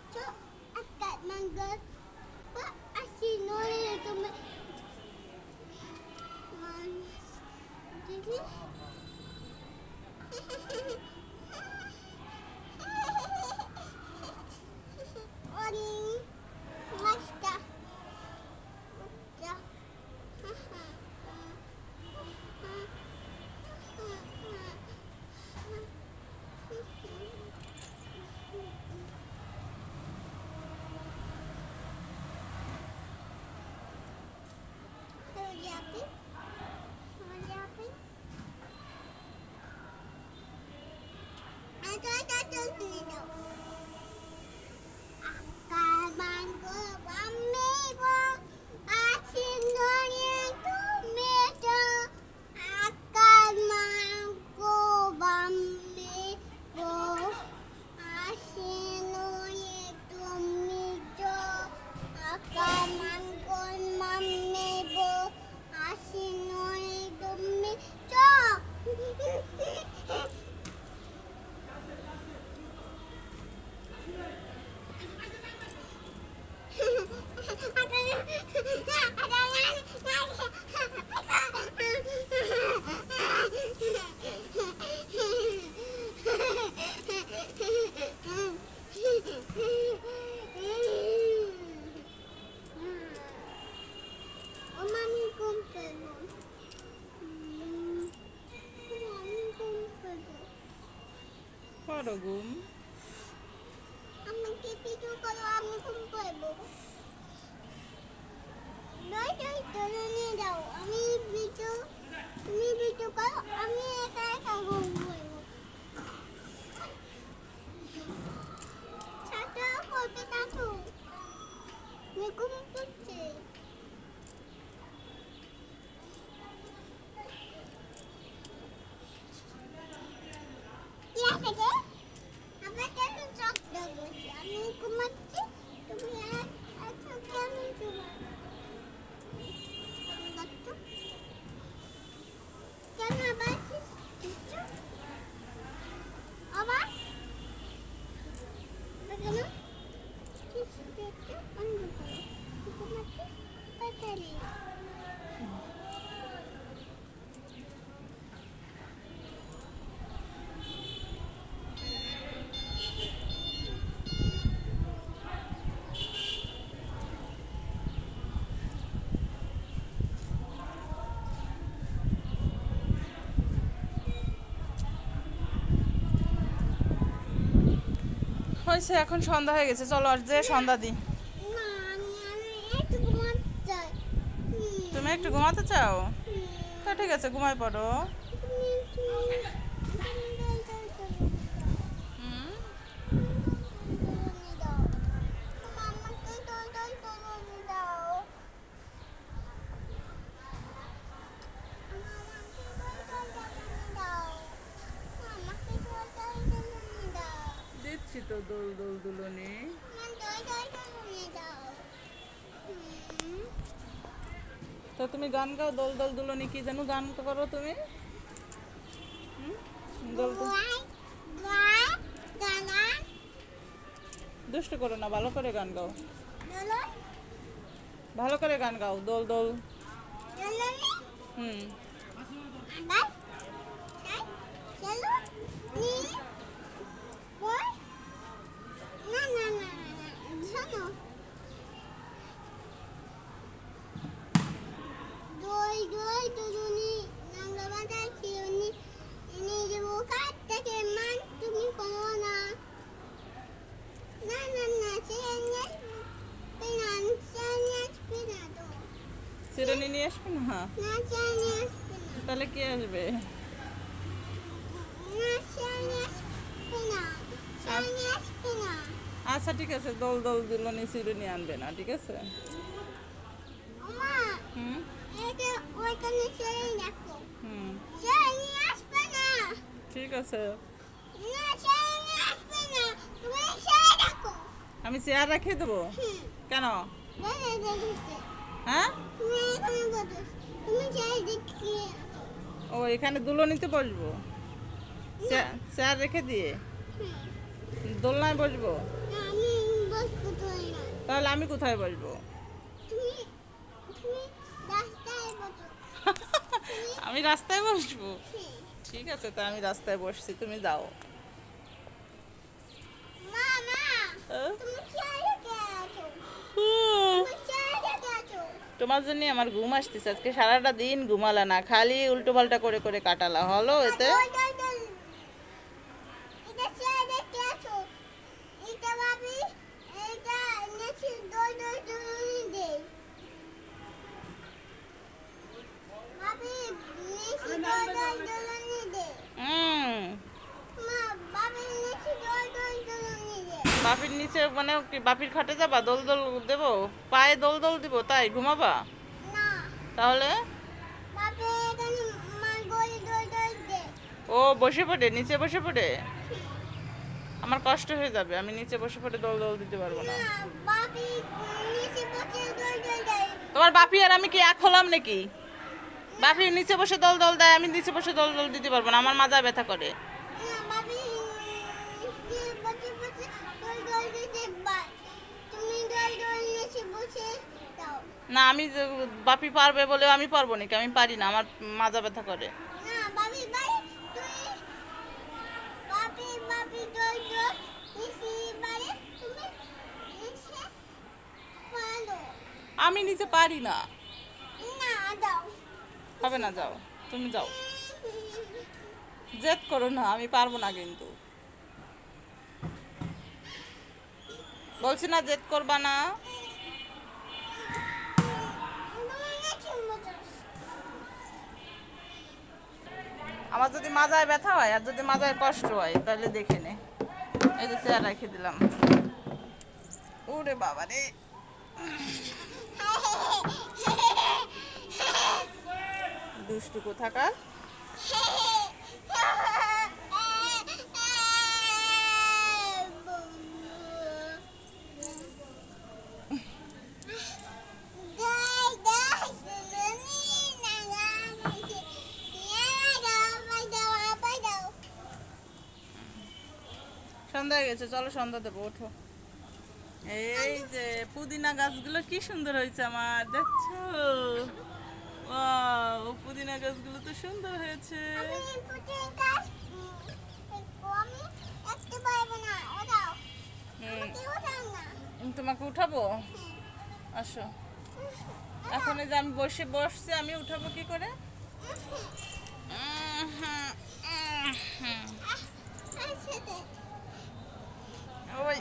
So, akat mangga. Pak, asin oleh itu. Jadi, orang masta. Gum. Aman video kalau aku kumpul bu. Doi ni dah. Ami video kalau ami saya kumpul bu. Satu kopi satu. Ni kumpul je. Ya saja. হয়েছে, এখন সন্ধ্যা হয়ে গেছে, চলো আর যে সন্ধ্যা দিই। তুমি একটু ঘুমাতে চাও? তো ঠিক আছে, ঘুমাই পড়ো। দিচ্ছি তো দোল দোল দুলনি। তো তুমি গান গাও, দোল দোল দুলনি কি যেন গান করো তুমি? দুষ্ট করো না, ভালো করে গান গাও, ভালো করে গান গাও। দোল দোল। হুম। সিরনি নিয়ে আসবে না? তাহলে কে আসবে? আচ্ছা ঠিক আছে, দোল দোল দুলনি সিরনি আনবে না, ঠিক আছে? ঠিক আছে, আমি চেয়ার রেখে দেবো। কেন? হ্যাঁ, ও এখানে দুলনিতে বসবো, চেয়ার রেখে দিয়ে দোলনায় বসবো। তুই না। তাহলে আমি কোথায় বসবো? তুমি তুমি রাস্তায় বসো। আমি রাস্তায় বসবো? হ্যাঁ। ঠিক আছে, তা আমি রাস্তায় বসছি, তুমি যাও। মা মা আহ? তুমি চেয়ারে কে আছো? হুম। তুমি চেয়ারে কে আছো? তোমার জন্য আমার ঘুম আসতেছে, আজকে সারাটা দিন ঘুমালা না, খালি উল্টো পাল্টা করে করে কাটালা, হলো এতে? দই দই দই। এটা চেয়ারে কে আছো? এটা ভাবি এটা নেছি দই দই দই দে। ভাবি নেছি দই দই দই দে। হুম। মা ভাবি নেছি দই দই দই দে। বাপির নিচে মানে কি বাপির খাটে যাবা? দোল দোল দেবো, পায়ে দোল দোল দিব, তাই ঘুমাবা? না তাহলে ভাবি এখানে মা দই দই দই দে। ও বসে পড়ে, নিচে বসে পড়ে? আমার কষ্ট হয়ে যাবে, আমি নিচে বসে পড়ে দোল দোল দিতে পারবো না। না ভাবি নিচে বসে দই দই দে। তোমার বাপি আর আমি কি এক হলাম নাকি? বাপি নিচে বসে দোল দোল দেয়, আমি নিচে বসে দোল দোল দিতে পারবো না, আমার মাজা ব্যথা করে। না ভাবি নিচে বসে বসে দই দই দিতে বাই। তুমি দই দই নিচে বসে দাও। না, আমি বাপি পারবে বলে আমি পারবো নাকি? আমি পারি না, আমার মাজা ব্যথা করে। না ভাবি ভাই তুই ভাবি ভাবি দই দই নিচে বাড়ি তুমি নিচে পালো। আমি নিচে পারি না। না দাও। হবে না, যাও, তুমি যাও। জেদ করো না, আমি পারবো না কিন্তু। বলছি না জেদ করবা না। আমার যদি মাজায় ব্যথা হয় আর যদি মাজায় কষ্ট হয় তাহলে দেখে নে। এই যে চেয়ার রেখে দিলাম। ওরে বাবা রে, দুষ্টু কোথাকার। সন্ধ্যা হয়ে গেছে, চলো সন্ধ্যা দেবো, ওঠো। এই যে পুদিনা গাছগুলো কি সুন্দর হয়েছে আমার, দেখছো? ওয়াও, পুদিনা গাছগুলো তো সুন্দর হয়েছে। তোমাকে উঠাবো? আসো। এখন এই যে আমি বসছি, আমি উঠাবো কি করে? ওই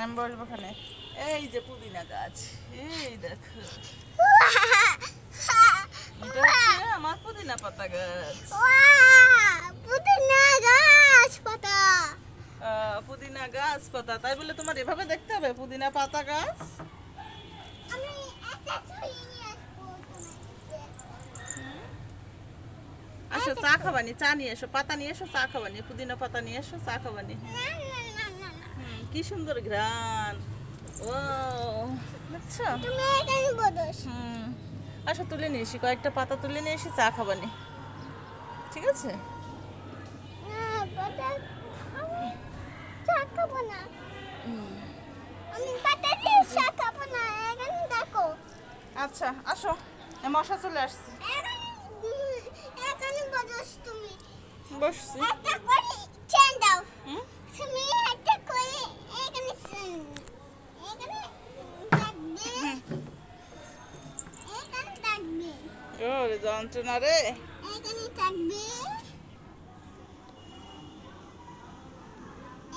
আমি বসবো ওখানে। এই যে পুদিনা গাছ, এই দেখো, এটা হচ্ছে আমার পুদিনা পাতা গাছ। পুদিনা গাছ পাতা, তাই বলে তোমার এভাবে দেখতে হবে পুদিনা পাতা গাছ? আসো চা খাবানি, চা নিয়ে এসো, পাতা নিয়ে এসো, চা খাবানি, পুদিনা পাতা নিয়ে এসো, চা খাবানি। কি সুন্দর ঘ্রাণ। ও দেখছো? আসো তুলে নিয়ে এসি, কয়েকটা পাতা তুলে নিয়ে এসে চা খাবানি, ঠিক আছে? আচ্ছা আসো, মশা চলে আসছে, বসছি। হুম? ওরে যন্ত্রণা রে। এখানে থাকবে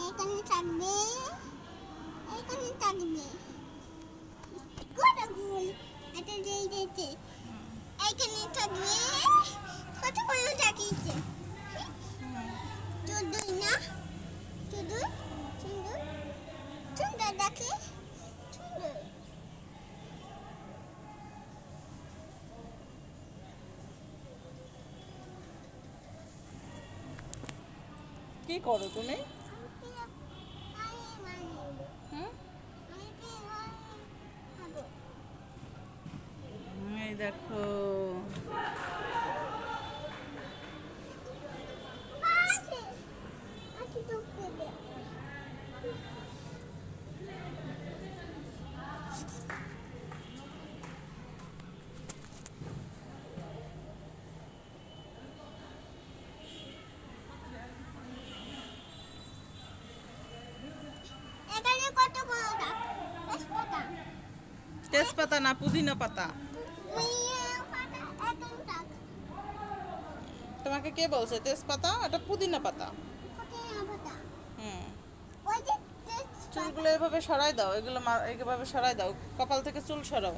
এখানে থাকবে এখানে থাকবে কতগুলো এটা যেই দিতে এখানে থাকবে কতগুলো থাকিছে চুদুই না চুদুই সুন্দর সুন্দর দেখে সুন্দর কি করো তুমি? হুম? এই দেখো, তেজপাতা না, পুদিনা পাতা। তোমাকে কে বলছে তেজপাতা? এটা পুদিনা পাতা। হুম, চুলগুলো এভাবে সরাই দাও, এগুলো এইভাবে সরাই দাও, কপাল থেকে চুল সরাও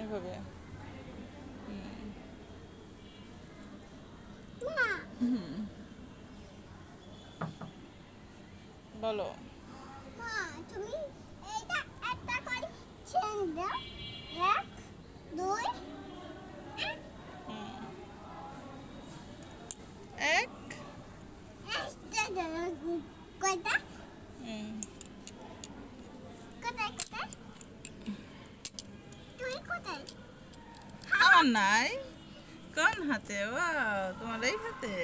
এইভাবে। বলো। তুমি এইটা একটা করে চেন দাও। 1 2 এক একটা দাও। কয়টা? কোথায় কোথায়? তুই কোথায়? আমার নাই। কোন হাতে? ও তোমার এই হাতে।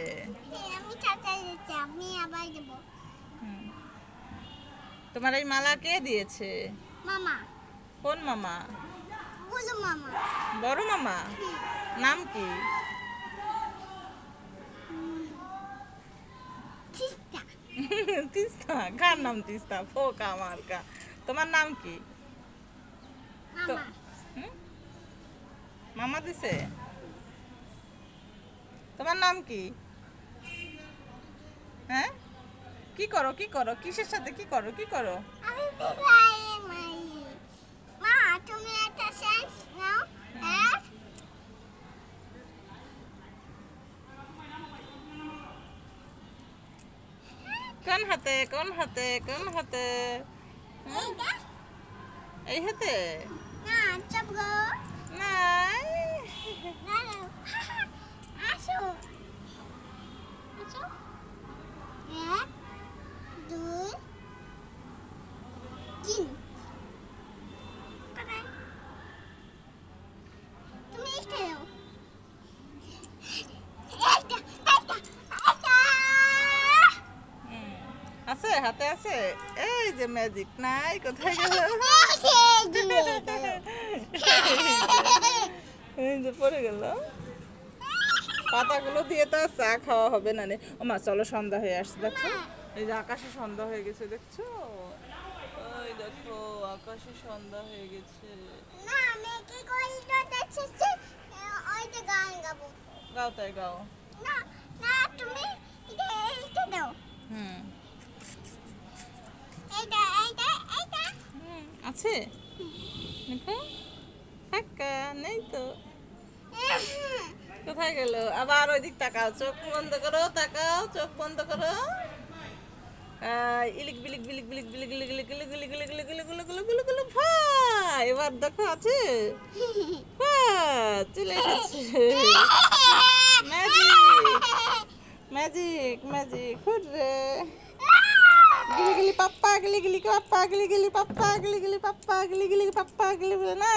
আমি চাচাই দিচ্ছি, আমি আবার দেবো। তোমার এই মালা কে দিয়েছে? মামা। কোন মামা? বলো মামা। বড় মামা। নাম কি? তিস্তা। তিস্তা? কার নাম তিস্তা? ফোকা মার্কা। তোমার নাম কি? মামা। মামা দিছে? তোমার নাম কি? হ্যাঁ, কি করো কি করো? কিসের সাথে কি করো কি করো? আমি বিবাই মাই। মা তুমি একটা সেন্স নাও। এক কোন হাতে কোন হাতে কোন হাতে? এইটা এই হাতে? না চপ গো। নাই। না না আসো আসো। 1 2 3 কোথায়? তুমি এটা দাও। এইটা এইটা এইটা। আছে হাতে আছে। এই যে ম্যাজিক নাই, কোথায় গেল? এই যে পড়ে গেল। পাতাগুলো দিয়ে তো আর চা খাওয়া হবে না রে। ও মা, চলো, সন্ধ্যা হয়ে আসছে, দেখছো? এই যে আকাশে সন্ধ্যা হয়ে গেছে, দেখছো? ওই দেখো, আকাশে সন্ধ্যা হয়ে গেছে। না আমি কি করি তো দেখছিস ওইটা গান গাবো। গাও, তাই গাও। না না তুমি এটা দাও। হুম এইটা এইটা এইটা। আছে, দেখো। কাকা নেই তো, কোথায় গেল? আবার ওই দিক তাকাও, চোখ বন্ধ করো, তাকাও, চোখ বন্ধ করো। ইলিক বিলিক বিলিক বিলিক বিলিক বিলিক বিলিক বিলিক বিলিক বিলিক বিলিক বিলিক বিলিক বিলিক বিলিক বিলিক ভাই, এবার দেখো আছে। চলে এসেছে। Magic magic magic, hurray. গিলি গিলি পাপ্পা, গিলি গিলি পাপ্পা, গিলি গিলি পাপ্পা, গিলি গিলি পাপ্পা, গিলি গিলি পাপ্পা, গিলি বলে না।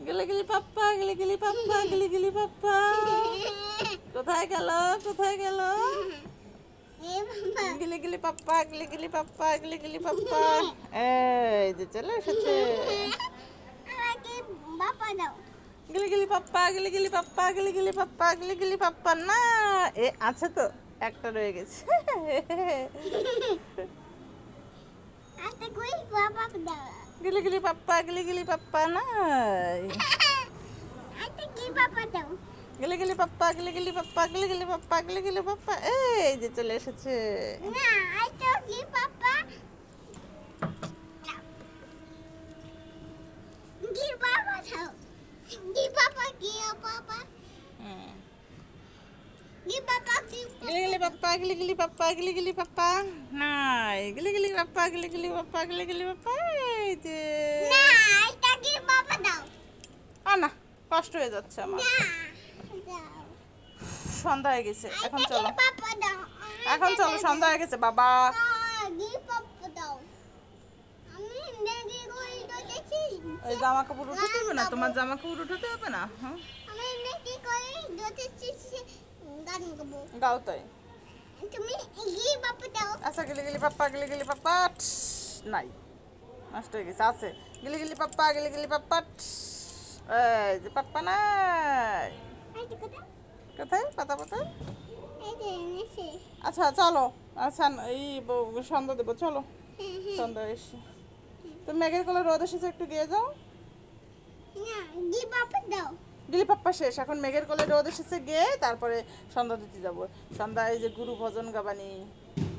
গিলি গিলি পাপ্পা, গিলি গিলি পাপ্পা, গিলি গিলি পাপ্পা। কোথায় গেল কোথায় গেল? গিলি গিলি পাপ্পা, গিলি গিলি পাপ্পা, গিলি গিলি পাপ্পা। এই যে চলে এসেছে। আমাকে বাবা দাও। গিলি গিলি পাপ্পা, গিলি গিলি পাপ্পা, গিলি গিলি পাপ্পা, গিলি গিলি পাপ্পা। না, এ আছে তো, একটা রয়ে গেছে। আচ্ছা কই বাবা দাও। গিলি গিলি পাপ্পা, গিলি গিলি পাপ্পা নাই। আচ্ছা কি বাবা দাও। গিলি গিলি পাপ্পা, গিলি গিলি পাপ্পা, গিলি গিলি পাপ্পা, গিলি গিলি পাপ্পা। এই যে চলে এসেছে। না আচ্ছা কি বাবা। কি বাবা দাও। কি বাবা কি বাবা। কি বাবা কি গিলি গিলি পাপ্পা, গিলি গিলি পাপ্পা, গিলি গিলি পাপ্পা নাই। গিলি গিলি পাপ্পা, গিলি গিলি পাপ্পা, গিলি গিলি পাপ্পা। এই যে। না আচ্ছা কি বাবা দাও। না, কষ্ট হয়ে যাচ্ছে আমার। না দাও। সন্ধ্যা হয়ে গেছে, এখন আচ্ছা চলো। কি বাবা দাও। এখন চলো, সন্ধ্যা হয়ে গেছে বাবা। কি বাবা দাও। আমি ম্যাগি করি তো দেখি। ওই জামা কাপড় উঠাতে হবে না? তোমার জামা কাপড় উঠাতে হবে না? হ্যাঁ, আমি ম্যাগি করি দেখছি গান গাবো। গাও তাই। তুমি কি বাবা দাও। আচ্ছা, গিলি গিলি পাপ্পা, গিলি গিলি পাপ্পা। নাই, নষ্ট হয়ে গেছে। আছে, গিলি গিলি পাপ্পা, গিলি গিলি পাপ্পা। এই যে পাপ্পা নাই। আচ্ছা কথা কোথায় পাতা পাতা? এই যে এনেছি। আচ্ছা চলো, আচ্ছা এই সন্ধ্যা দেবো, চলো। হ্যাঁ সন্ধ্যা এসে তো মেঘের কোলে রোদ এসেছে, একটু গিয়ে যাও। না দি বাবা দাও গিলি পাপ্পা শেষ, এখন মেঘের কোলে রোদ এসেছে, গিয়ে তারপরে সন্ধ্যা দিতে যাবো। সন্ধ্যা এই যে গুরু ভজন গাবানি,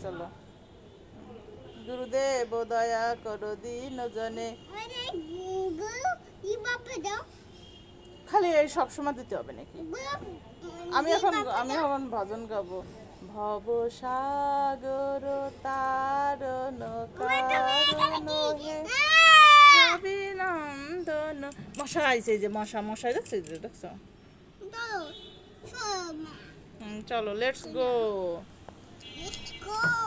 চলো। গুরুদেব দয়া করো দিন জনে, আরে গুরু দি বাবা দাও খালি এই সব সময় দিতে হবে নাকি? আমি এখন ভজন গাবো। ভব সাগর তারণ কারণ হে অভিনন্দন। মশা আইছে, এই যে মশা দেখছো, দেখছো? দাও চলো লেটস গো। Let's go.